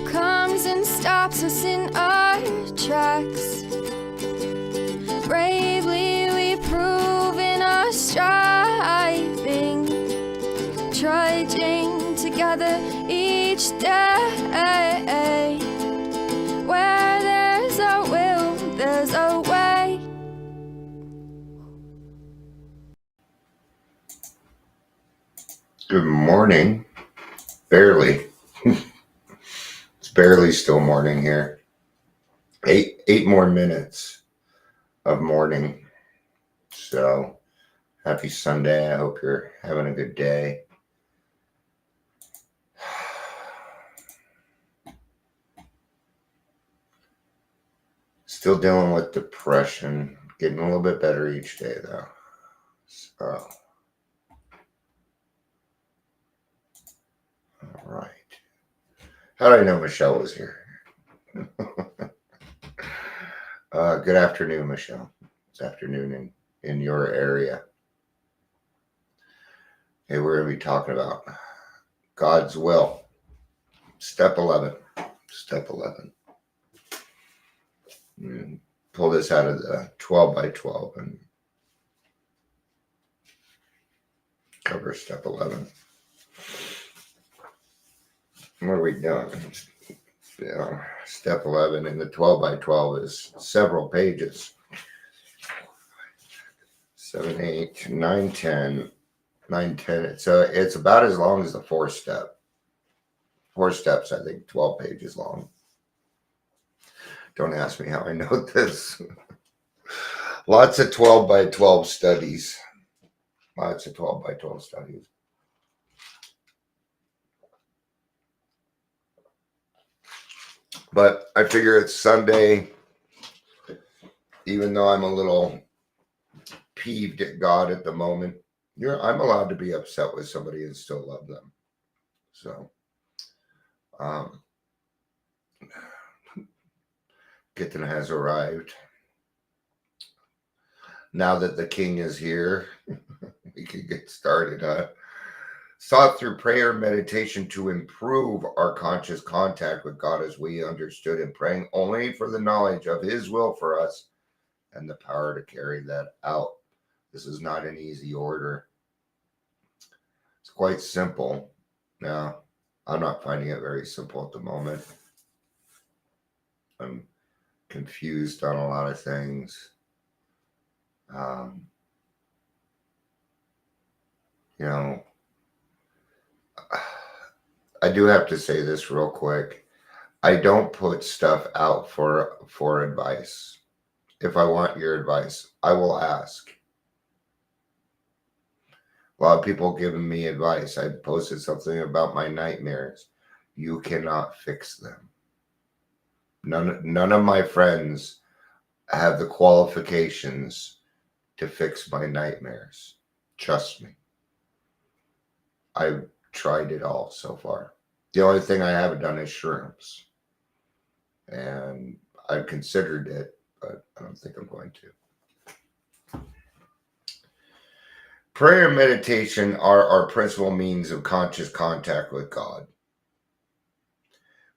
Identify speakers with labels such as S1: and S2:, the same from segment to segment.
S1: comes and stops us in our tracks. Bravely we prove in our striving, trudging together each day. Where there's a will, there's a way.
S2: Good morning. Barely. It's barely still morning here. Eight more minutes of morning. So happy Sunday. I hope you're having a good day. Still dealing with depression. Getting a little bit better each day though. So all right. How did I know Michelle was here? Good afternoon, Michelle. It's afternoon in your area. Hey, we're going to be talking about God's will. Step 11. Step 11. Pull this out of the 12 by 12 and cover step 11. What are we doing? Step 11 in the 12 by 12 is several pages. 7, 8, 9, 10. 9, 10. So it's about as long as the 4-step. 4 steps, I think, 12 pages long. Don't ask me how I know this. Lots of 12 by 12 studies. Lots of 12 by 12 studies. But I figure it's Sunday, even though I'm a little peeved at God at the moment. I'm allowed to be upset with somebody and still love them. So, Gittin has arrived. Now that the king is here, we can get started. Sought through prayer and meditation to improve our conscious contact with God as we understood Him, praying only for the knowledge of His will for us and the power to carry that out. This is not an easy order. It's quite simple. Now, I'm not finding it very simple at the moment. I'm confused on a lot of things. I do have to say this real quick. I don't put stuff out for advice. If I want your advice, I will ask. A lot of people giving me advice. I posted something about my nightmares. You cannot fix them. None of my friends have the qualifications to fix my nightmares. Trust me. I've tried it all so far. The only thing I haven't done is shrooms. And I've considered it, but I don't think I'm going to. Prayer and meditation are our principal means of conscious contact with God.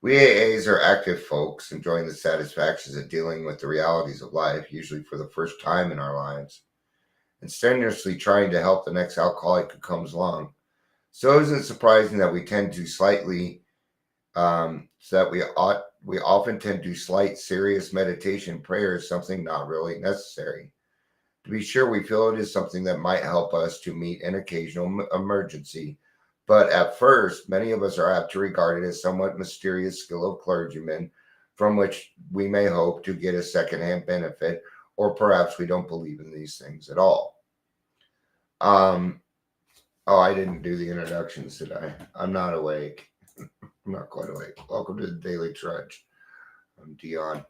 S2: We AAs are active folks enjoying the satisfactions of dealing with the realities of life, usually for the first time in our lives, and strenuously trying to help the next alcoholic who comes along. So it isn't surprising that we tend to we often tend to slight serious meditation prayer as something not really necessary. To be sure, we feel it is something that might help us to meet an occasional emergency, but at first, many of us are apt to regard it as somewhat mysterious skill of clergymen from which we may hope to get a secondhand benefit, or perhaps we don't believe in these things at all. I didn't do the introductions today. I'm not awake. I'm not quite awake. Welcome to the Daily Trudge. I'm Dion.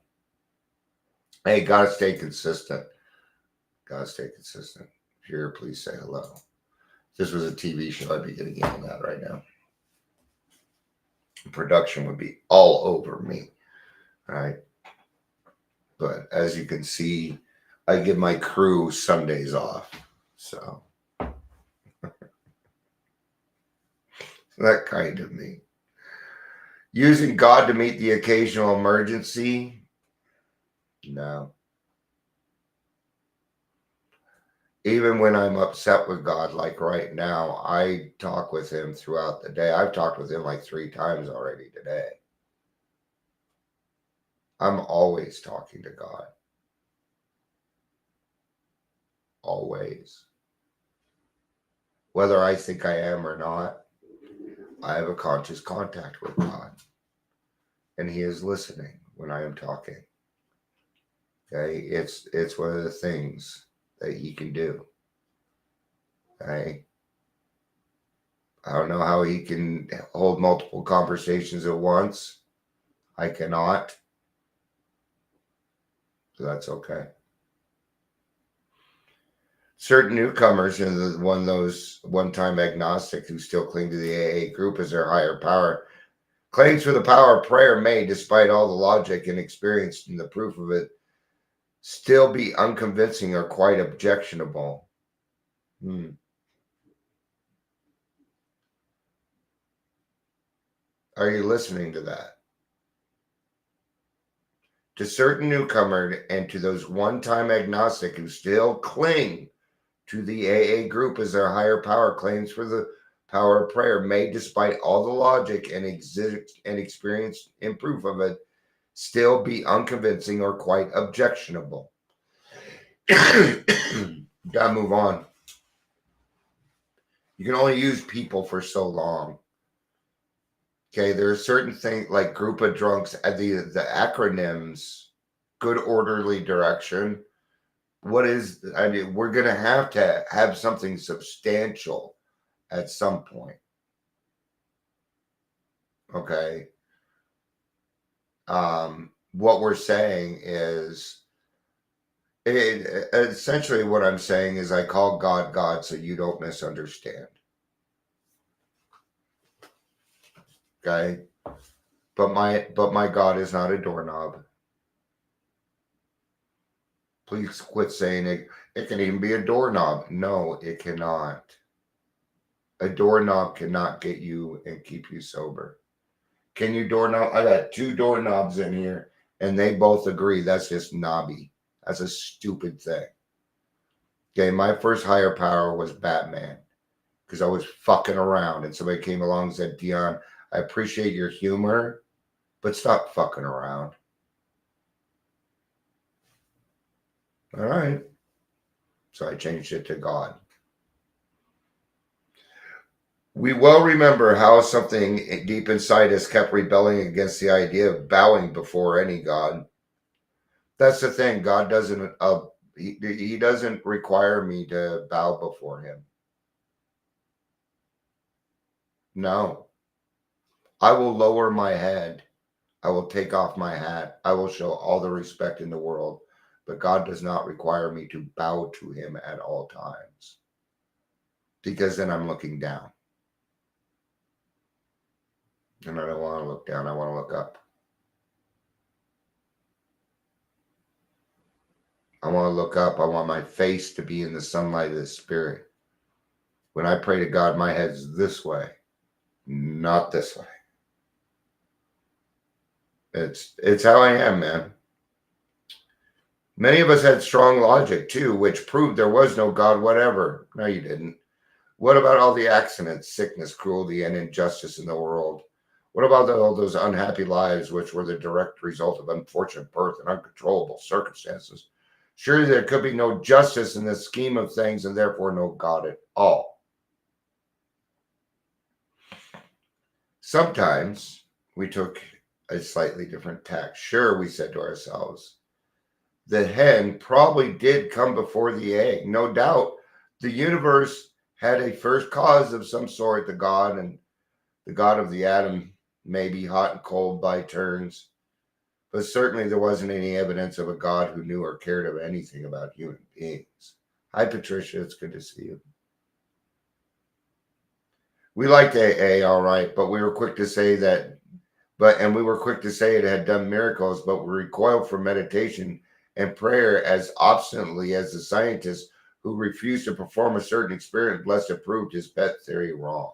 S2: Hey, gotta stay consistent. Gotta stay consistent. If you're here, please say hello. If this was a TV show, I'd be getting yelled at right now. Production would be all over me. All right. But as you can see, I give my crew Sundays off. So that kind of me. Using God to meet the occasional emergency? No. Even when I'm upset with God, like right now, I talk with him throughout the day. I've talked with him like 3 times already today. I'm always talking to God. Always. Whether I think I am or not, I have a conscious contact with God. And he is listening when I am talking. Okay, it's one of the things that he can do. Okay, I don't know how he can hold multiple conversations at once. I cannot, so that's okay. Certain newcomers and one of those one-time agnostic who still cling to the AA group as their higher power claims for the power of prayer may, despite all the logic and experience and the proof of it, still be unconvincing or quite objectionable. Are you listening to that? To certain newcomer and to those one-time agnostic who still cling to the AA group as their higher power claims for the power of prayer may, despite all the logic and experience and proof of it, still be unconvincing or quite objectionable. Gotta move on. You can only use people for so long. Okay, there are certain things like group of drunks, the acronyms, good orderly direction. What is, I mean, we're going to have something substantial at some point. Okay. What we're saying is, essentially what I'm saying is I call God God so you don't misunderstand. Okay. But my God is not a doorknob. Please quit saying it. It can even be a doorknob. No, it cannot. A doorknob cannot get you and keep you sober. Can you doorknob? I got 2 doorknobs in here and they both agree that's just knobby. That's a stupid thing. Okay, my first higher power was Batman because I was fucking around and somebody came along and said, Dion, I appreciate your humor, but stop fucking around. All right. So I changed it to God. We well remember how something deep inside us kept rebelling against the idea of bowing before any God. That's the thing. God doesn't. He doesn't require me to bow before him. No. I will lower my head. I will take off my hat. I will show all the respect in the world. But God does not require me to bow to him at all times. Because then I'm looking down. And I don't want to look down. I want to look up. I want to look up. I want my face to be in the sunlight of the Spirit. When I pray to God, my head's this way, not this way. It's how I am, man. Many of us had strong logic too, which proved there was no God, whatever. No, you didn't. What about all the accidents, sickness, cruelty, and injustice in the world? What about all those unhappy lives which were the direct result of unfortunate birth and uncontrollable circumstances? Surely there could be no justice in the scheme of things and therefore no God at all. Sometimes we took a slightly different tack. Sure, we said to ourselves, the hen probably did come before the egg. No doubt the universe had a first cause of some sort, the God, and the God of the atom may be hot and cold by turns. But certainly there wasn't any evidence of a God who knew or cared of anything about human beings. Hi, Patricia. It's good to see you. We liked AA, all right, but we were quick to say that, we were quick to say it had done miracles, but we recoiled from meditation and prayer as obstinately as the scientist who refused to perform a certain experiment lest it proved his pet theory wrong.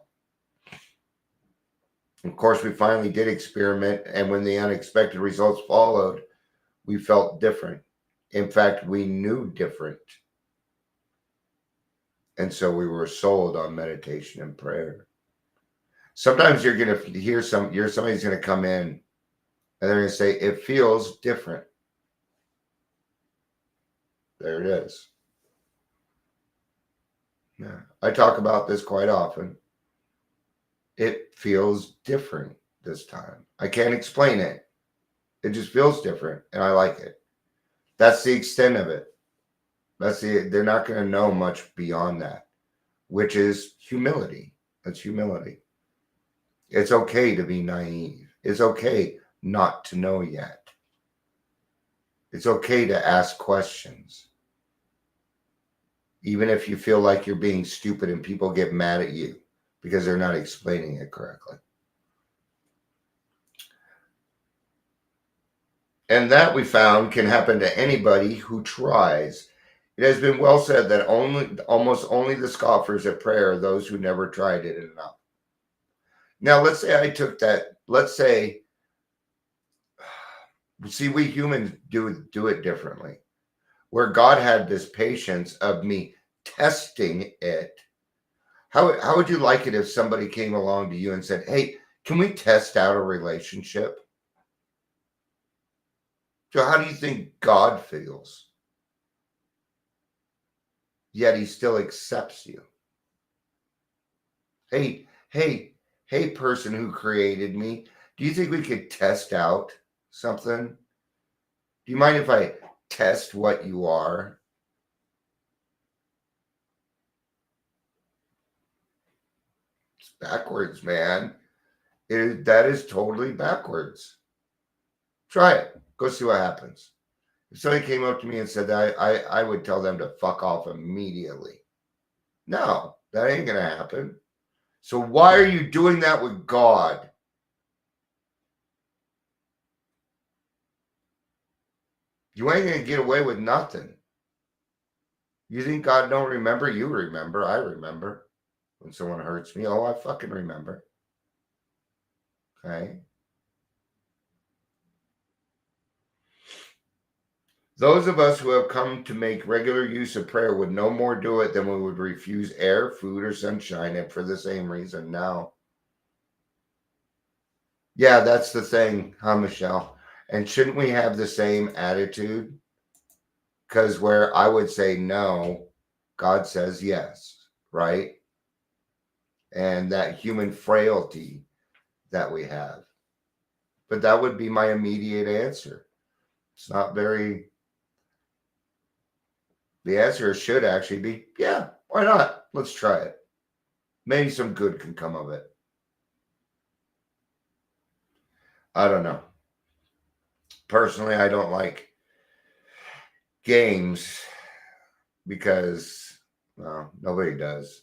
S2: Of course, we finally did experiment, and when the unexpected results followed, we felt different. In fact, we knew different. And so we were sold on meditation and prayer. Sometimes you're going to hear somebody's going to come in and they're going to say, it feels different. There it is. Yeah. I talk about this quite often. It feels different this time. I can't explain it. It just feels different, and I like it. That's the extent of it. They're not going to know much beyond that, which is humility. That's humility. It's okay to be naive. It's okay not to know yet. It's okay to ask questions. Even if you feel like you're being stupid and people get mad at you because they're not explaining it correctly. And that, we found, can happen to anybody who tries. It has been well said that almost only the scoffers at prayer are those who never tried it enough. Now, let's say I took that. Let's say, see, we humans do it differently. Where God had this patience of me testing it. How would you like it if somebody came along to you and said, hey, can we test out a relationship? So how do you think God feels? Yet he still accepts you. Hey, person who created me, do you think we could test out something? Do you mind if I test what you are? It's backwards, man. That is totally backwards. Try it. Go see what happens. If somebody came up to me and said that, I would tell them to fuck off immediately. No, that ain't going to happen. So why are you doing that with God? You ain't going to get away with nothing. You think God don't remember? You remember. I remember. When someone hurts me, oh, I fucking remember. Okay? Those of us who have come to make regular use of prayer would no more do it than we would refuse air, food, or sunshine, and for the same reason now. Yeah, that's the thing, huh, Michelle? And shouldn't we have the same attitude? Because where I would say no, God says yes, right? And that human frailty that we have. But that would be my immediate answer. It's not very... The answer should actually be, yeah, why not? Let's try it. Maybe some good can come of it. I don't know. Personally, I don't like games because, well, nobody does.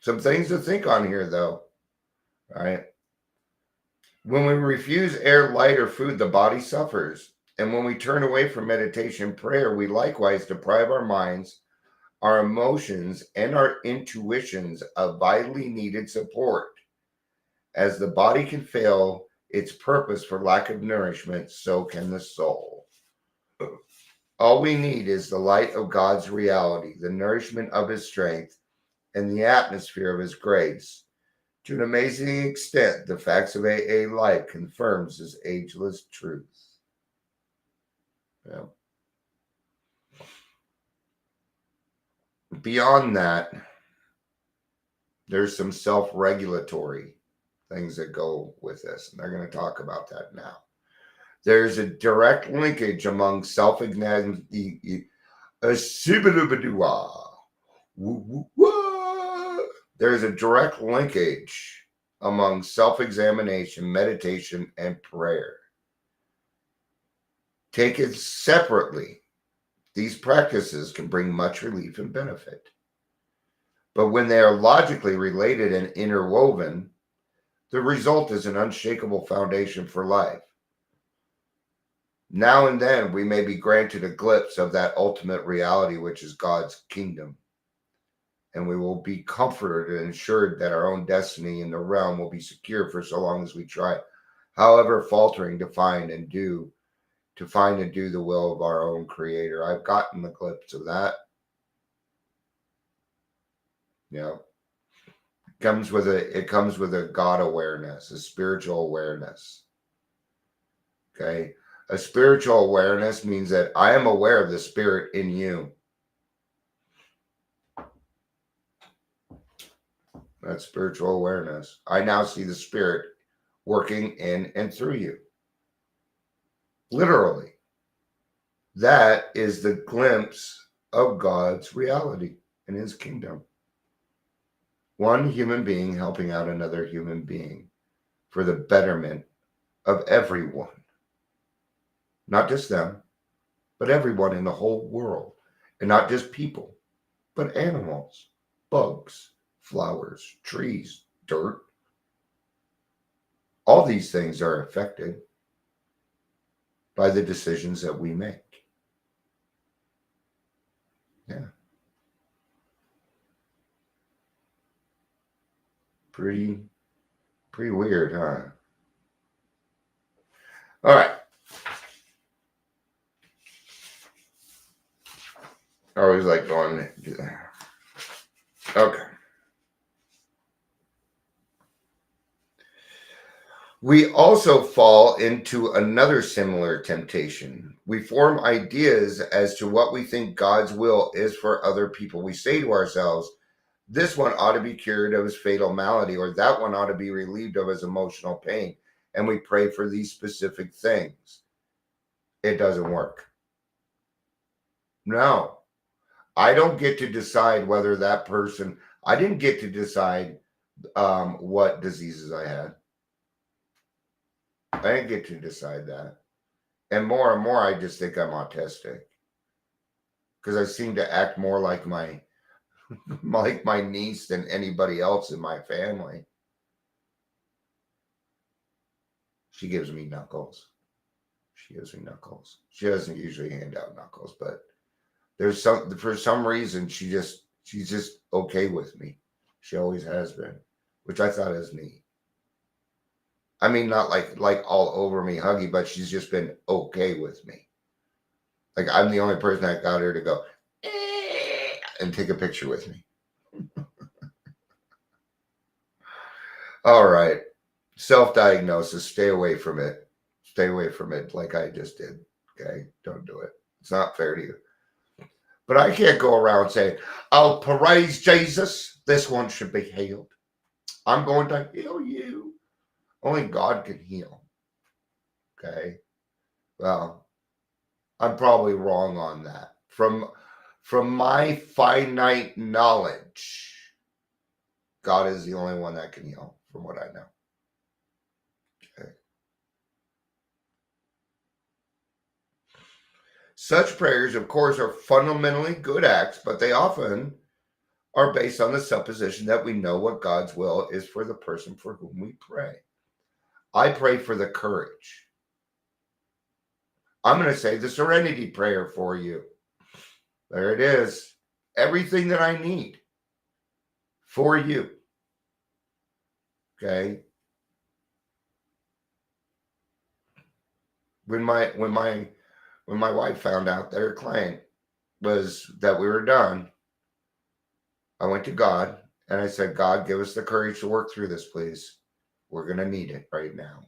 S2: Some things to think on here, though. All right. When we refuse air, light, or food, the body suffers. And when we turn away from meditation and prayer, we likewise deprive our minds, our emotions, and our intuitions of vitally needed support. As the body can fail its purpose for lack of nourishment, so can the soul. All we need is the light of God's reality, the nourishment of his strength, and the atmosphere of his grace. To an amazing extent, the facts of AA life confirms this ageless truth. Yeah. Beyond that, there's some self-regulatory things that go with this, and they're going to talk about that now. There's a direct linkage among self-examination. There's a direct linkage among self-examination, meditation, and prayer. Taken separately, these practices can bring much relief and benefit. But when they are logically related and interwoven, the result is an unshakable foundation for life. Now and then, we may be granted a glimpse of that ultimate reality, which is God's kingdom. and we will be comforted and assured that our own destiny in the realm will be secure for so long as we try, however faltering, to find and do the will of our own Creator. I've gotten the glimpse of that. Yeah. It comes with a God awareness, a spiritual awareness. Okay. A spiritual awareness means that I am aware of the spirit in you. That's spiritual awareness. I now see the spirit working in and through you. Literally. That is the glimpse of God's reality in his kingdom. One human being helping out another human being for the betterment of everyone. Not just them, but everyone in the whole world. And not just people, but animals, bugs, flowers, trees, dirt. All these things are affected by the decisions that we make. Yeah. Pretty weird, huh? All right. I always like going. Okay. We also fall into another similar temptation. We form ideas as to what we think God's will is for other people. We say to ourselves, this one ought to be cured of his fatal malady, or that one ought to be relieved of his emotional pain. And we pray for these specific things. It doesn't work. No. I don't get to decide whether that person, I didn't get to decide what diseases I had. I didn't get to decide that. And more, I just think I'm autistic. Because I seem to act more like my niece than anybody else in my family. She gives me knuckles. She doesn't usually hand out knuckles, but for some reason she's just okay with me. She always has been, which I thought is neat. I mean, not like all over me huggy, but she's just been okay with me. Like I'm the only person that got her to go and take a picture with me. All right. Self-diagnosis, stay away from it. Stay away from it like I just did. Okay? Don't do it. It's not fair to you. But I can't go around saying, I'll praise Jesus. This one should be healed. I'm going to heal you. Only God can heal. Okay? Well, I'm probably wrong on that. From my finite knowledge, God is the only one that can heal, from what I know. Okay. Such prayers, of course, are fundamentally good acts, but they often are based on the supposition that we know what God's will is for the person for whom we pray. I pray for the courage. I'm going to say the serenity prayer for you. There it is. Everything that I need for you. Okay. When my wife found out that her client that we were done, I went to God and I said, God, give us the courage to work through this, please. We're going to need it right now.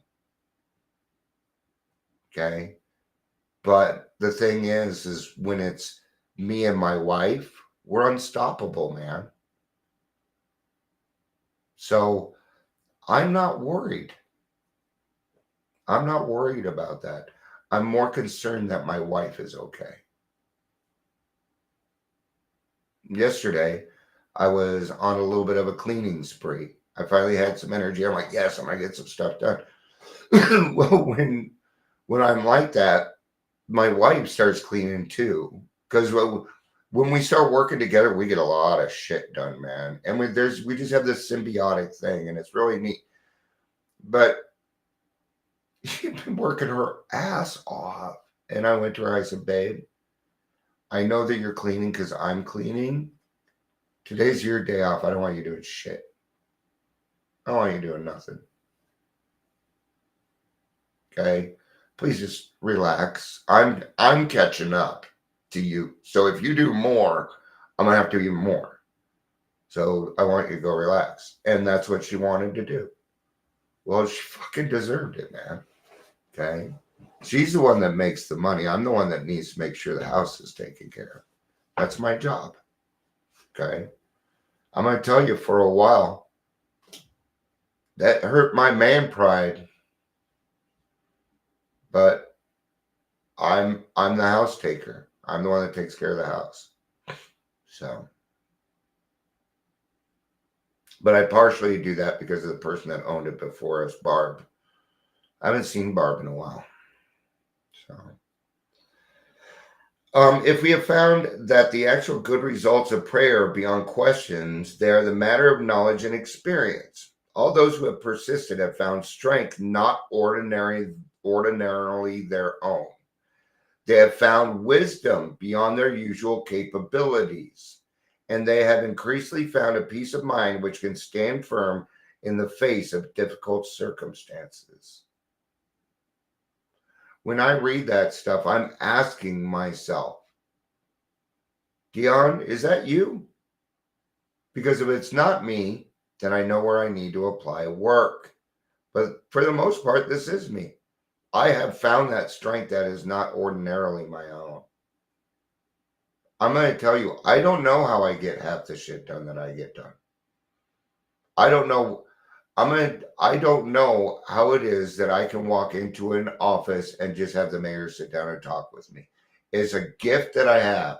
S2: Okay. But the thing is when it's me and my wife, we're unstoppable, man. So I'm not worried. I'm not worried about that. I'm more concerned that my wife is okay. Yesterday, I was on a little bit of a cleaning spree. I finally had some energy. I'm like, yes, I'm going to get some stuff done. Well, when I'm like that, my wife starts cleaning too. Because when we start working together, we get a lot of shit done, man. And we just have this symbiotic thing, and it's really neat. But she'd been working her ass off. And I went to her, I said, babe, I know that you're cleaning because I'm cleaning. Today's your day off. I don't want you doing shit. I don't want you doing nothing. Okay? Please just relax. I'm catching up to you. So if you do more, I'm gonna have to do even more. So I want you to go relax. And that's what she wanted to do. Well, she fucking deserved it, man. Okay? She's the one that makes the money. I'm the one that needs to make sure the house is taken care of. That's my job. Okay? I'm going to tell you, for a while, that hurt my man pride. But I'm the house taker. I'm the one that takes care of the house. So, but I partially do that because of the person that owned it before us, Barb. I haven't seen Barb in a while. So, if we have found that the actual good results of prayer are beyond questions, they are the matter of knowledge and experience. All those who have persisted have found strength not ordinarily their own. They have found wisdom beyond their usual capabilities, and they have increasingly found a peace of mind which can stand firm in the face of difficult circumstances. When I read that stuff, I'm asking myself, Dion, is that you? Because if it's not me, then I know where I need to apply work. But for the most part, this is me. I have found that strength that is not ordinarily my own. I'm going to tell you, I don't know how I get half the shit done that I get done. I don't know. I don't know how it is that I can walk into an office and just have the mayor sit down and talk with me. It's a gift that I have.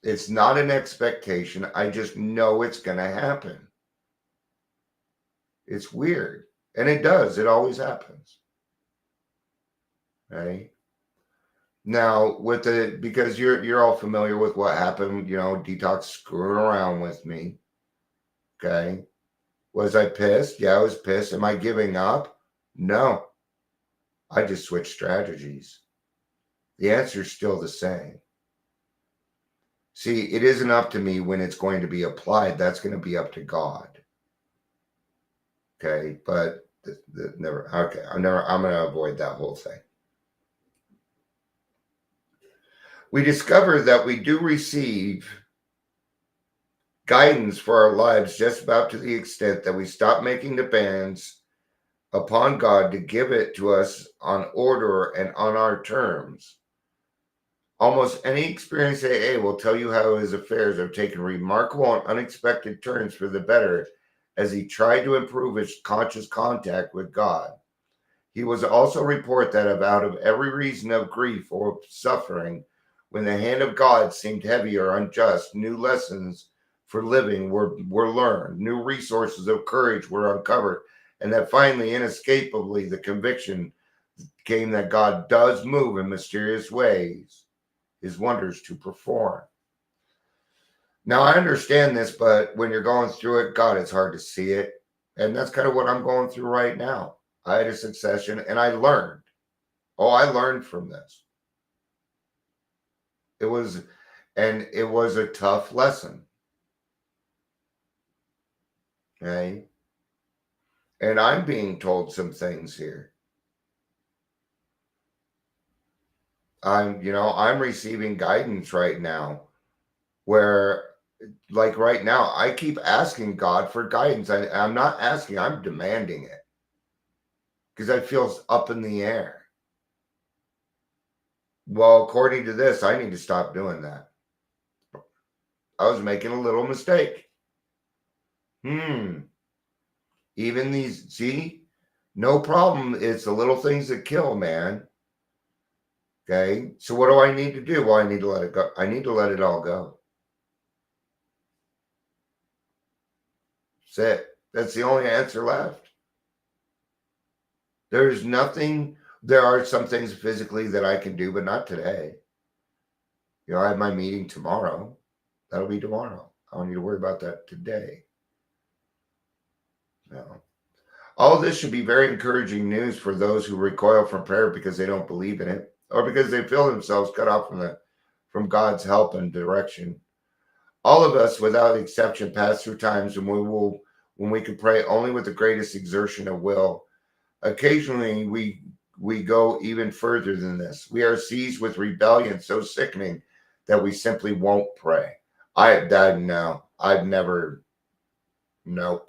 S2: It's not an expectation. I just know it's going to happen. It's weird. And it does. It always happens. Right? Now, because you're all familiar with what happened, Detox screwing around with me. Okay. Was I pissed? Yeah, I was pissed. Am I giving up? No. I just switched strategies. The answer is still the same. See, it isn't up to me when it's going to be applied. That's going to be up to God. Okay, but never. Okay, I'm going to avoid that whole thing. We discover that we do receive guidance for our lives just about to the extent that we stop making demands upon God to give it to us on order and on our terms. Almost any experienced AA will tell you how his affairs have taken remarkable and unexpected turns for the better as he tried to improve his conscious contact with God. He was also report that out of every reason of grief or suffering, when the hand of God seemed heavy or unjust, new lessons for living were learned, new resources of courage were uncovered, and that finally, inescapably, the conviction came that God does move in mysterious ways, his wonders to perform. Now, I understand this, but when you're going through it, God, it's hard to see it. And that's kind of what I'm going through right now. I had a succession and I learned. I learned from this. It was a tough lesson. Okay. And I'm being told some things here. I'm receiving guidance right now where, like right now, I keep asking God for guidance. I'm not asking, I'm demanding it because I feel up in the air. Well, according to this, I need to stop doing that. I was making a little mistake. Even these, see, no problem. It's the little things that kill, man. Okay. So what do I need to do? Well, I need to let it go. I need to let it all go. That's it. That's the only answer left. There's nothing. There are some things physically that I can do, but not today. I have my meeting tomorrow. That'll be tomorrow. I don't need to worry about that today. No. All this should be very encouraging news for those who recoil from prayer because they don't believe in it or because they feel themselves cut off from God's help and direction. All of us, without exception, pass through times when we can pray only with the greatest exertion of will. Occasionally, we go even further than this. We are seized with rebellion so sickening that we simply won't pray. No, I've never, nope.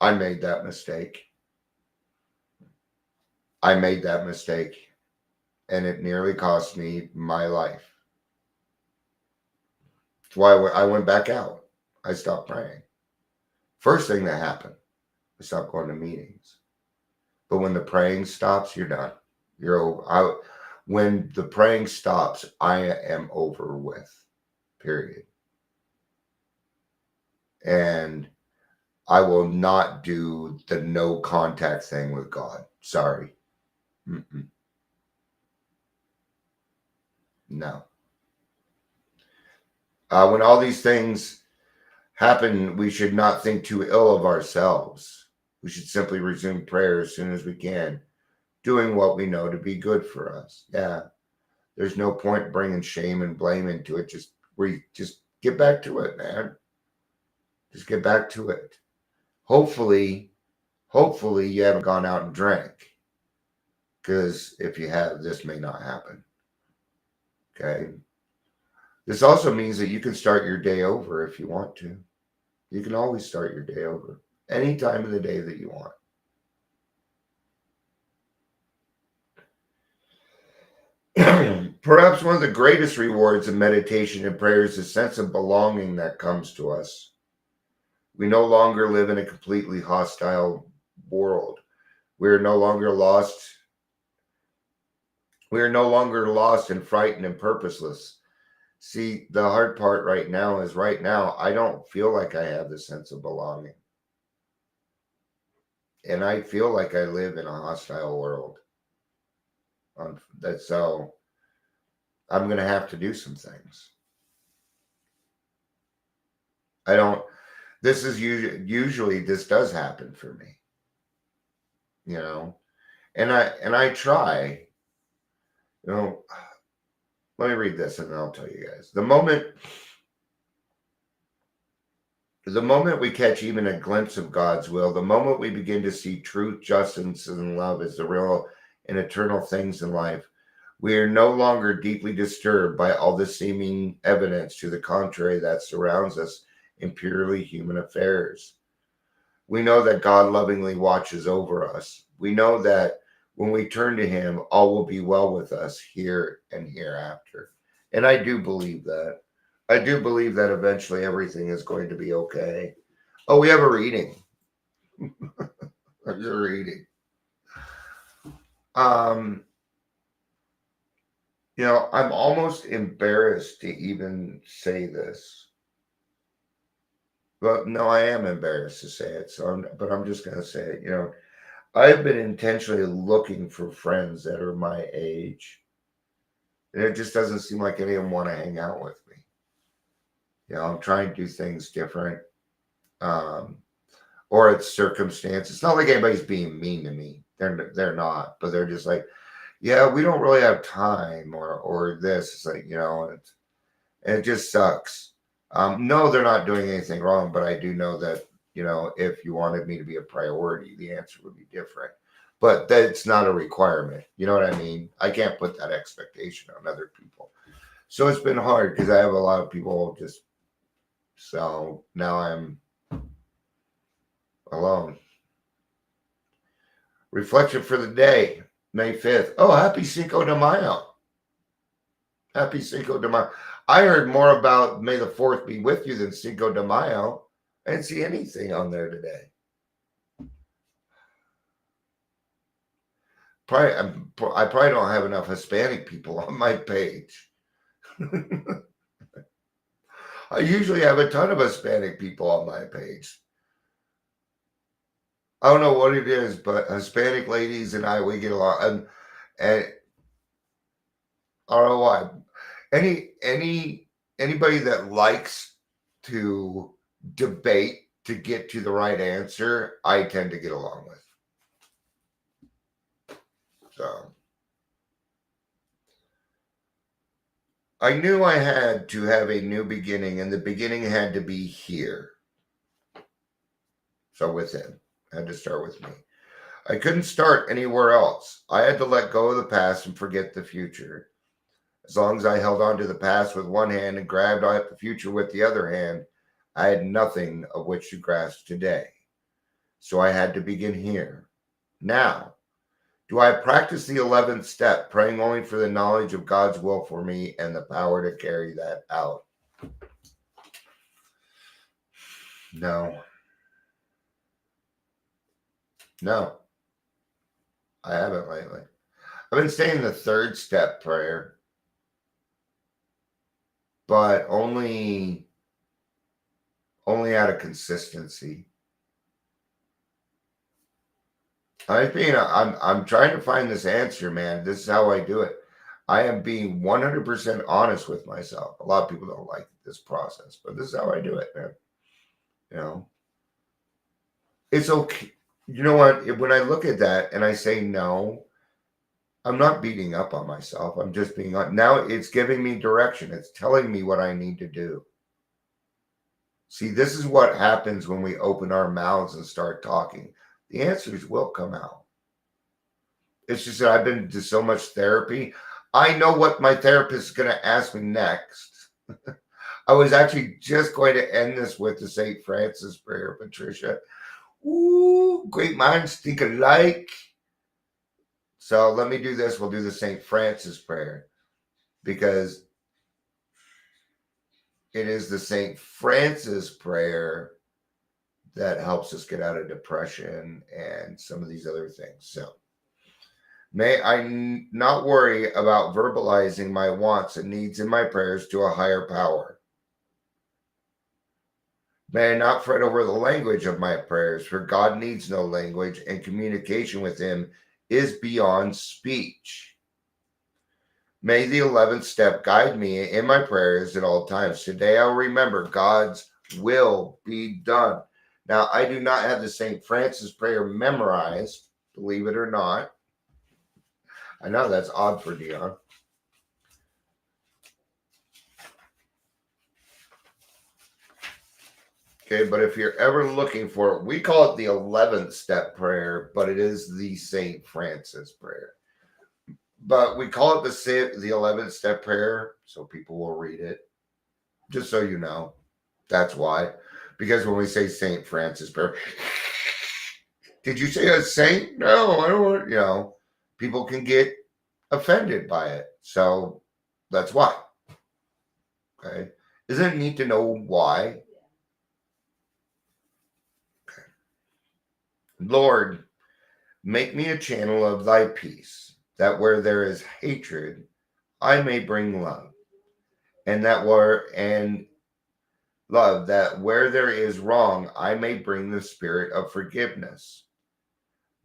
S2: I made that mistake. And it nearly cost me my life. That's why I went back out. I stopped praying. First thing that happened, I stopped going to meetings. But when the praying stops, you're done. When the praying stops, I am over with. Period. And I will not do the no contact thing with God. Sorry. No. When all these things happen, we should not think too ill of ourselves. We should simply resume prayer as soon as we can, doing what we know to be good for us. Yeah. There's no point bringing shame and blame into it. Just get back to it, man. Just get back to it. Hopefully you haven't gone out and drank. Because if you have, this may not happen. Okay. This also means that you can start your day over if you want to. You can always start your day over any time of the day that you want. Perhaps one of the greatest rewards of meditation and prayer is the sense of belonging that comes to us. We no longer live in a completely hostile world. We are no longer lost. We are no longer lost and frightened and purposeless. See, the hard part right now is I don't feel like I have the sense of belonging. And I feel like I live in a hostile world. So I'm going to have to do some things. This is usually this does happen for me. And I try, let me read this and then I'll tell you guys. The moment we catch even a glimpse of God's will, the moment we begin to see truth, justice, and love as the real and eternal things in life, we are no longer deeply disturbed by all the seeming evidence to the contrary that surrounds us in purely human affairs. We know that God lovingly watches over us. We know that when we turn to Him, all will be well with us here and hereafter. And I do believe that. I do believe that eventually everything is going to be okay. Oh, we have a reading. There's a reading. I'm almost embarrassed to even say this. But no, I am embarrassed to say it. But I'm just going to say it. I've been intentionally looking for friends that are my age. And it just doesn't seem like any of them want to hang out with me. I'm trying to do things different. Or it's circumstance. It's not like anybody's being mean to me. They're not. But they're just like, yeah, we don't really have time or this. It's like, and it just sucks. No, they're not doing anything wrong, but I do know that, if you wanted me to be a priority, the answer would be different. But that's not a requirement. You know what I mean? I can't put that expectation on other people. So it's been hard because I have a lot of people so now I'm alone. Reflection for the day, May 5th. Oh, happy Cinco de Mayo. Happy Cinco de Mayo. I heard more about May the 4th be with you than Cinco de Mayo. I didn't see anything on there today. I probably don't have enough Hispanic people on my page. I usually have a ton of Hispanic people on my page. I don't know what it is, but Hispanic ladies and we get along. And I don't know why. Anybody that likes to debate to get to the right answer, I tend to get along with. So I knew I had to have a new beginning, and the beginning had to be here. So with him, I had to start with me. I couldn't start anywhere else. I had to let go of the past and forget the future. As long as I held on to the past with one hand and grabbed at the future with the other hand, I had nothing of which to grasp today. So I had to begin here. Now, do I practice the 11th step, praying only for the knowledge of God's will for me and the power to carry that out? No. No, I haven't lately. I've been saying the 3rd step prayer, but only out of consistency. I'm trying to find this answer, man. This is how I do it. I am being 100% honest with myself. A lot of people don't like this process, but this is how I do it, man. You know, it's okay. You know what? When I look at that and I say no, I'm not beating up on myself. I'm just being on. Now it's giving me direction. It's telling me what I need to do. See, this is what happens when we open our mouths and start talking. The answers will come out. It's just that I've been to so much therapy. I know what my therapist is going to ask me next. I was actually just going to end this with the St. Francis prayer, Patricia. Ooh, great minds think alike. So let me do this. We'll do the St. Francis prayer because it is the St. Francis prayer that helps us get out of depression and some of these other things. So may I not worry about verbalizing my wants and needs in my prayers to a higher power. May I not fret over the language of my prayers, for God needs no language, and communication with him is beyond speech. May the 11th step guide me in my prayers at all times. Today I'll remember God's will be done. Now, I do not have the St. Francis prayer memorized, believe it or not. I know that's odd for Dion. Okay, but if you're ever looking for it, we call it the 11th step prayer, but it is the St. Francis prayer. But we call it the 11th step prayer so people will read it. Just so you know. That's why. Because when we say St. Francis prayer, did you say a saint? No, I don't want, people can get offended by it. So that's why. Okay. Isn't it neat to know why? Okay. Lord, make me a channel of thy peace, that where there is hatred, I may bring love. And that where there is wrong, I may bring the spirit of forgiveness.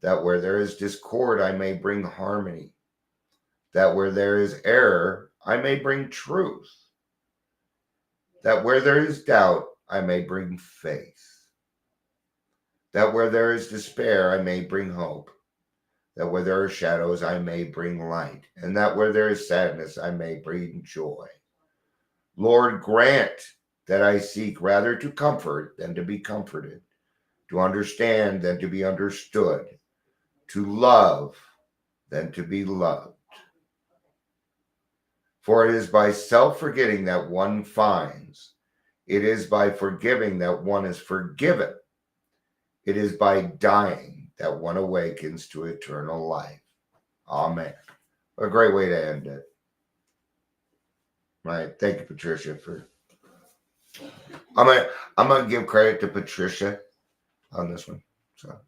S2: That where there is discord, I may bring harmony. That where there is error, I may bring truth. That where there is doubt, I may bring faith. That where there is despair, I may bring hope. That where there are shadows, I may bring light. And that where there is sadness, I may bring joy. Lord, grant that I seek rather to comfort than to be comforted, to understand than to be understood, to love than to be loved. For it is by self-forgetting that one finds. It is by forgiving that one is forgiven. It is by dying that one awakens to eternal life. Amen. What a great way to end it. Right. Thank you, Patricia, for I'm gonna give credit to Patricia on this one. So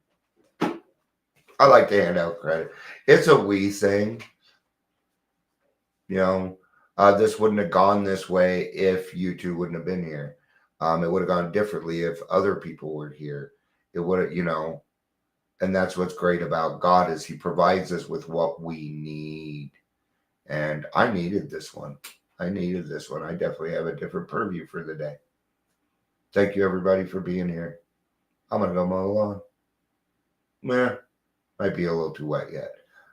S2: I like to hand out credit. It's a we thing. This wouldn't have gone this way if you two wouldn't have been here. It would have gone differently if other people were here. It would have, and that's what's great about God is he provides us with what we need. And I needed this one. I definitely have a different purview for the day. Thank you, everybody, for being here. I'm going to go mow the lawn. Might be a little too wet yet.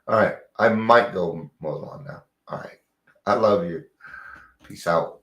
S2: All right. I might go mow the lawn now. All right. I love you. Peace. Peace out.